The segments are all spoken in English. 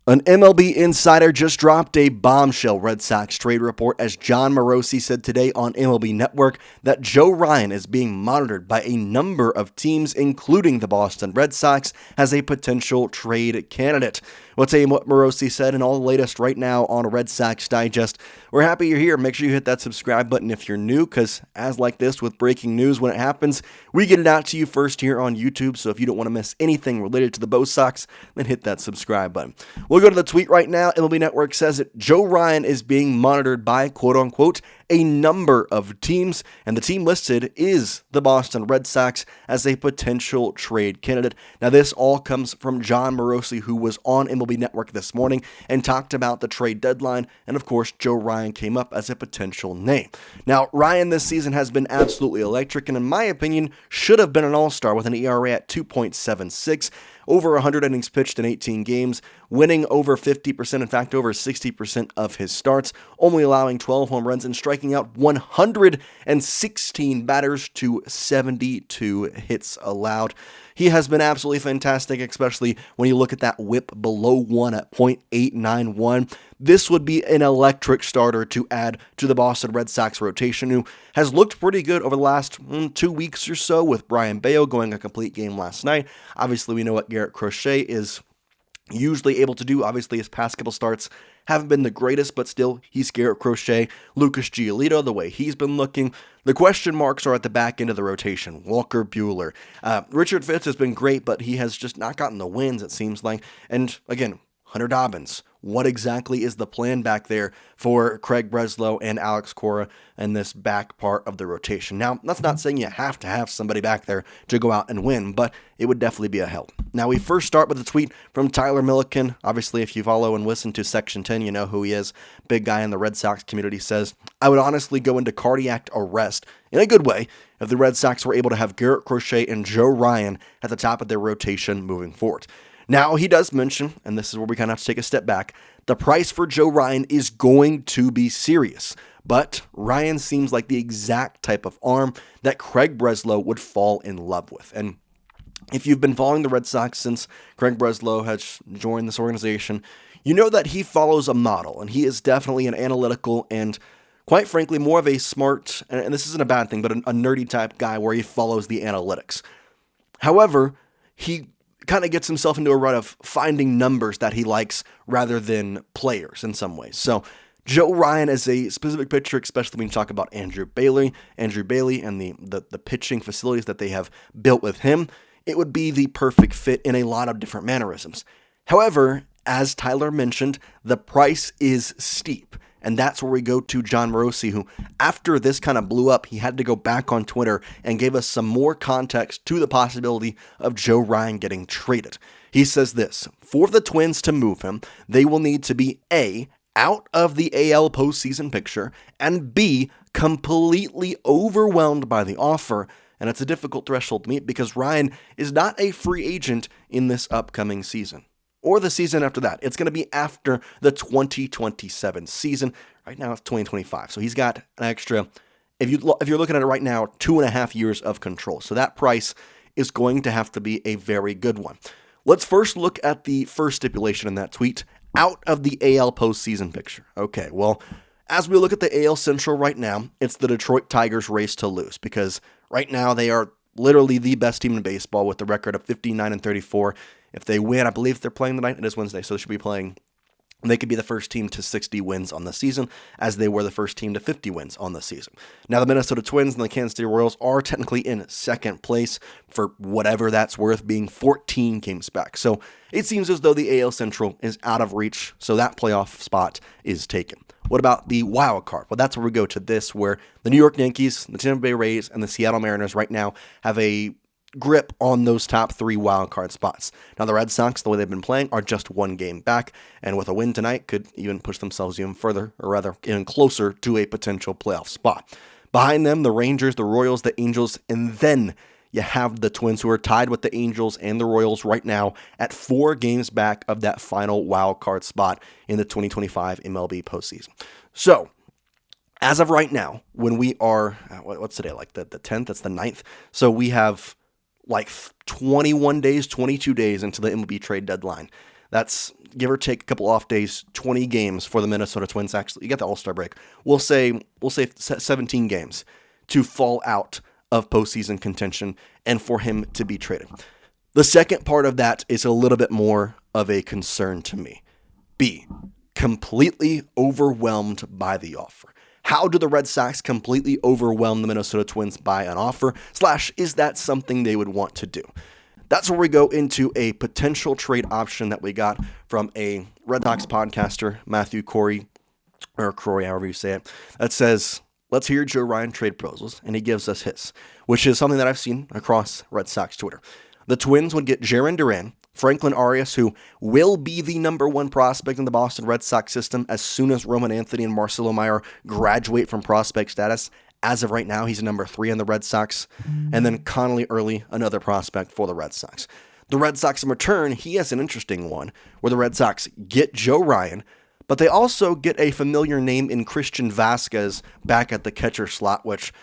An MLB insider just dropped a bombshell Red Sox trade report as Jon Morosi said today on MLB Network that Joe Ryan is being monitored by a number of teams, including the Boston Red Sox, as a potential trade candidate. Let's say what Morosi said and all the latest right now on Red Sox Digest. We're happy you're here. Make sure you hit that subscribe button if you're new, because as like this with breaking news when it happens, we get it out to you first here on YouTube. So if you don't want to miss anything related to the Bo Sox, then hit that subscribe button. We'll go to the tweet right now. MLB Network says that Joe Ryan is being monitored by, quote unquote, a number of teams, and the team listed is the Boston Red Sox as a potential trade candidate. Now, this all comes from Jon Morosi, who was on MLB Network this morning and talked about the trade deadline, and of course, Joe Ryan came up as a potential name. Now, Ryan this season has been absolutely electric, and in my opinion, should have been an all-star with an ERA at 2.76, over 100 innings pitched in 18 games, winning over 50%, in fact, over 60% of his starts, only allowing 12 home runs and striking out 116 batters to 72 hits allowed. He has been absolutely fantastic, especially when you look at that whip below 1 at .891. This would be an electric starter to add to the Boston Red Sox rotation, who has looked pretty good over the last 2 weeks or so, with Brayan Bello going a complete game last night. Obviously, we know what Garrett Crochet is usually able to do. Obviously, his past couple starts haven't been the greatest, but still, he's Garrett Crochet. Lucas Giolito, the way he's been looking. The question marks are at the back end of the rotation. Walker Buehler. Richard Fitz has been great, but he has just not gotten the wins, it seems like. And again, Hunter Dobbins. What exactly is the plan back there for Craig Breslow and Alex Cora in this back part of the rotation? Now, that's not saying you have to have somebody back there to go out and win, but it would definitely be a help. Now, we first start with a tweet from Tyler Milliken. Obviously, if you follow and listen to Section 10, you know who he is. Big guy in the Red Sox community says, "I would honestly go into cardiac arrest in a good way if the Red Sox were able to have Garrett Crochet and Joe Ryan at the top of their rotation moving forward." Now, he does mention, and this is where we kind of have to take a step back, the price for Joe Ryan is going to be serious. But Ryan seems like the exact type of arm that Craig Breslow would fall in love with. And if you've been following the Red Sox since Craig Breslow has joined this organization, you know that he follows a model, and he is definitely an analytical and, quite frankly, more of a smart, and this isn't a bad thing, but a nerdy type guy where he follows the analytics. However, he kind of gets himself into a rut of finding numbers that he likes rather than players in some ways. So Joe Ryan is a specific pitcher, especially when you talk about Andrew Bailey and the pitching facilities that they have built with him. It would be the perfect fit in a lot of different mannerisms. However, as Tyler mentioned, the price is steep. And that's where we go to Jon Morosi, who, after this kind of blew up, he had to go back on Twitter and gave us some more context to the possibility of Joe Ryan getting traded. He says this: for the Twins to move him, they will need to be A, out of the AL postseason picture, and B, completely overwhelmed by the offer. And it's a difficult threshold to meet because Ryan is not a free agent in this upcoming season, or the season after that. It's going to be after the 2027 season. Right now it's 2025. So he's got an extra, if you're looking at it right now, 2.5 years of control. So that price is going to have to be a very good one. Let's first look at the first stipulation in that tweet: out of the AL postseason picture. Okay, well, as we look at the AL Central right now, it's the Detroit Tigers' race to lose, because right now they are literally the best team in baseball with a record of 59-34. If they win, I believe they're playing tonight. It is Wednesday, so they should be playing. They could be the first team to 60 wins on the season, as they were the first team to 50 wins on the season. Now, the Minnesota Twins and the Kansas City Royals are technically in second place for whatever that's worth, being 14 games back. So it seems as though the AL Central is out of reach, so that playoff spot is taken. What about the wild card? Well, that's where we go to this, where the New York Yankees, the Tampa Bay Rays, and the Seattle Mariners right now have a grip on those top 3 wild card spots. Now, the Red Sox, the way they've been playing, are just 1 game back, and with a win tonight, could even push themselves even further, or rather, even closer to a potential playoff spot. Behind them, the Rangers, the Royals, the Angels, and then you have the Twins, who are tied with the Angels and the Royals right now at 4 games back of that final wild card spot in the 2025 MLB postseason. So, as of right now, when we are, what's today, like the 10th, that's the 9th, so we have like 21 days, 22 days into the MLB trade deadline. That's give or take a couple off days, 20 games for the Minnesota Twins. Actually, you get the All-Star break. We'll say 17 games to fall out of postseason contention and for him to be traded. The second part of that is a little bit more of a concern to me. B, completely overwhelmed by the offer. How do the Red Sox completely overwhelm the Minnesota Twins by an offer? / is that something they would want to do? That's where we go into a potential trade option that we got from a Red Sox podcaster, Matthew Corey, or Croy, however you say it, that says, let's hear Joe Ryan trade proposals, and he gives us his, which is something that I've seen across Red Sox Twitter. The Twins would get Jarren Duran, Franklin Arias, who will be the number one prospect in the Boston Red Sox system as soon as Roman Anthony and Marcelo Meyer graduate from prospect status. As of right now, he's number 3 in the Red Sox. And then Connolly Early, another prospect for the Red Sox. The Red Sox in return, he has an interesting one, where the Red Sox get Joe Ryan, but they also get a familiar name in Christian Vasquez back at the catcher slot, which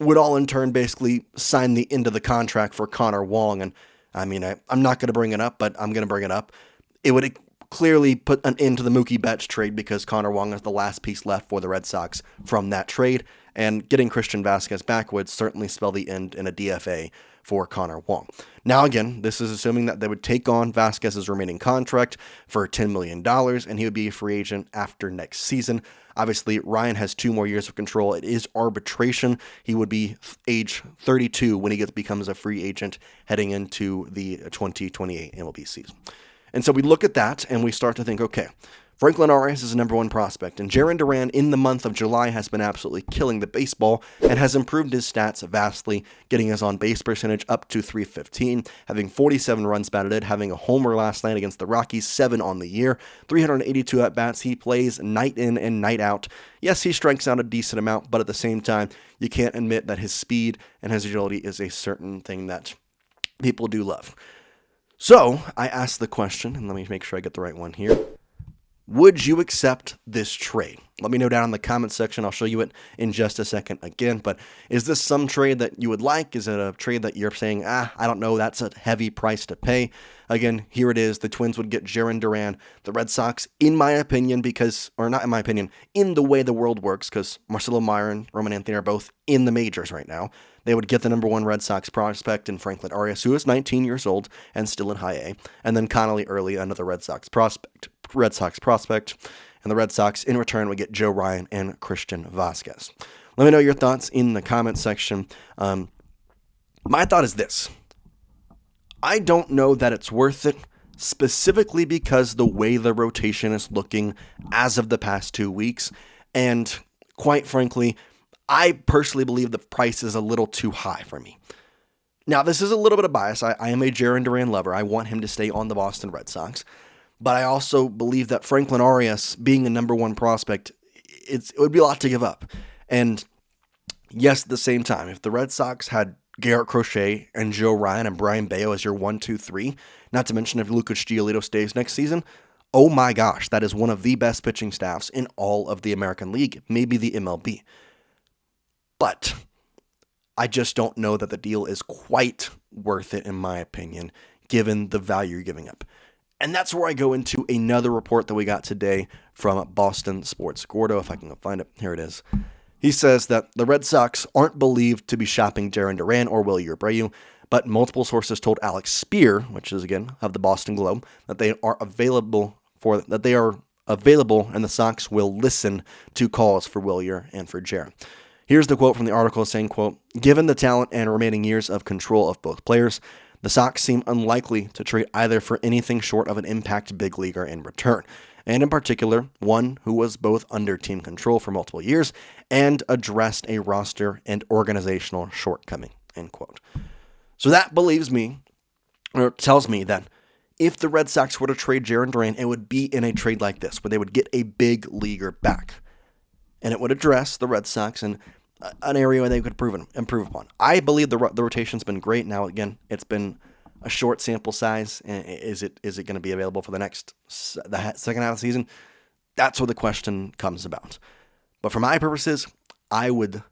would all in turn basically sign the end of the contract for Connor Wong. And I mean, I'm not going to bring it up, but I'm going to bring it up. It would clearly put an end to the Mookie Betts trade because Connor Wong is the last piece left for the Red Sox from that trade. And getting Christian Vasquez back would certainly spell the end in a DFA for Connor Wong. Now, again, this is assuming that they would take on Vasquez's remaining contract for $10 million, and he would be a free agent after next season. Obviously, Ryan has 2 more years of control. It is arbitration. He would be age 32 when he becomes a free agent heading into the 2028 MLB season. And so we look at that and we start to think, okay, Franklin Arias is the number 1 prospect, and Jarren Duran in the month of July has been absolutely killing the baseball and has improved his stats vastly, getting his on-base percentage up to .315, having 47 runs batted in, having a homer last night against the Rockies, 7 on the year, 382 at-bats. He plays night in and night out. Yes, he strikes out a decent amount, but at the same time, you can't admit that his speed and his agility is a certain thing that people do love. So, I asked the question, and let me make sure I get the right one here. Would you accept this trade? Let me know down in the comment section. I'll show you it in just a second again. But is this some trade that you would like? Is it a trade that you're saying, I don't know, that's a heavy price to pay? Again, here it is. The Twins would get Jarren Duran. The Red Sox, in my opinion, in the way the world works, because Marcelo Meyer and Roman Anthony are both in the majors right now, they would get the number 1 Red Sox prospect in Franklin Arias, who is 19 years old and still in high A, and then Connolly Early, another Red Sox prospect, and the Red Sox in return would get Joe Ryan and Christian Vasquez. Let me know your thoughts in the comment section. My thought is this. I don't know that it's worth it, specifically because the way the rotation is looking as of the past 2 weeks, and quite frankly, I personally believe the price is a little too high for me. Now, this is a little bit of bias. I am a Jarren Duran lover. I want him to stay on the Boston Red Sox. But I also believe that Franklin Arias, being a number 1 prospect, it would be a lot to give up. And yes, at the same time, if the Red Sox had Garrett Crochet and Joe Ryan and Brayan Bello as your 1, 2, 3, not to mention if Lucas Giolito stays next season, oh my gosh, that is one of the best pitching staffs in all of the American League, maybe the MLB. But I just don't know that the deal is quite worth it, in my opinion, given the value you're giving up. And that's where I go into another report that we got today from Boston Sports. Gordo, if I can find it, here it is. He says that the Red Sox aren't believed to be shopping Jarren Duran or Wilyer Abreu, but multiple sources told Alex Spear, which is again of the Boston Globe, that they are available and the Sox will listen to calls for Wilyer and for Jarren. Here's the quote from the article saying, quote, "Given the talent and remaining years of control of both players, the Sox seem unlikely to trade either for anything short of an impact big leaguer in return, and in particular, one who was both under team control for multiple years and addressed a roster and organizational shortcoming," end quote. So that tells me that if the Red Sox were to trade Jarren Duran, it would be in a trade like this, where they would get a big leaguer back, and it would address the Red Sox and an area where they could improve upon. I believe the rotation's been great. Now, again, it's been a short sample size. Is it going to be available for the second half of the season? That's where the question comes about. But for my purposes, I would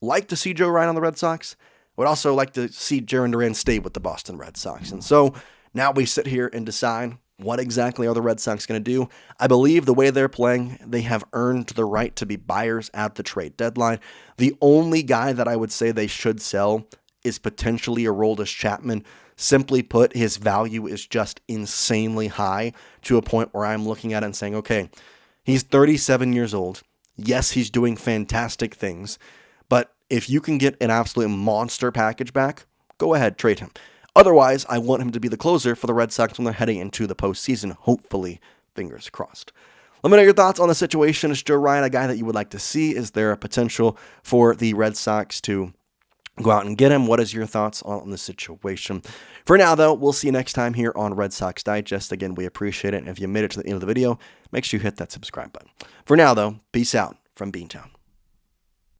like to see Joe Ryan on the Red Sox. I would also like to see Jarren Duran stay with the Boston Red Sox. And so now we sit here and decide, What exactly are the Red Sox going to do? I believe the way they're playing, they have earned the right to be buyers at the trade deadline. The only guy that I would say they should sell is potentially Aroldis Chapman. Simply put, his value is just insanely high to a point where I'm looking at it and saying, okay, he's 37 years old. Yes, he's doing fantastic things, but if you can get an absolute monster package back, go ahead, trade him. Otherwise, I want him to be the closer for the Red Sox when they're heading into the postseason, hopefully, fingers crossed. Let me know your thoughts on the situation. Is Joe Ryan a guy that you would like to see? Is there a potential for the Red Sox to go out and get him? What is your thoughts on the situation? For now, though, we'll see you next time here on Red Sox Digest. Again, we appreciate it. And if you made it to the end of the video, make sure you hit that subscribe button. For now, though, peace out from Beantown.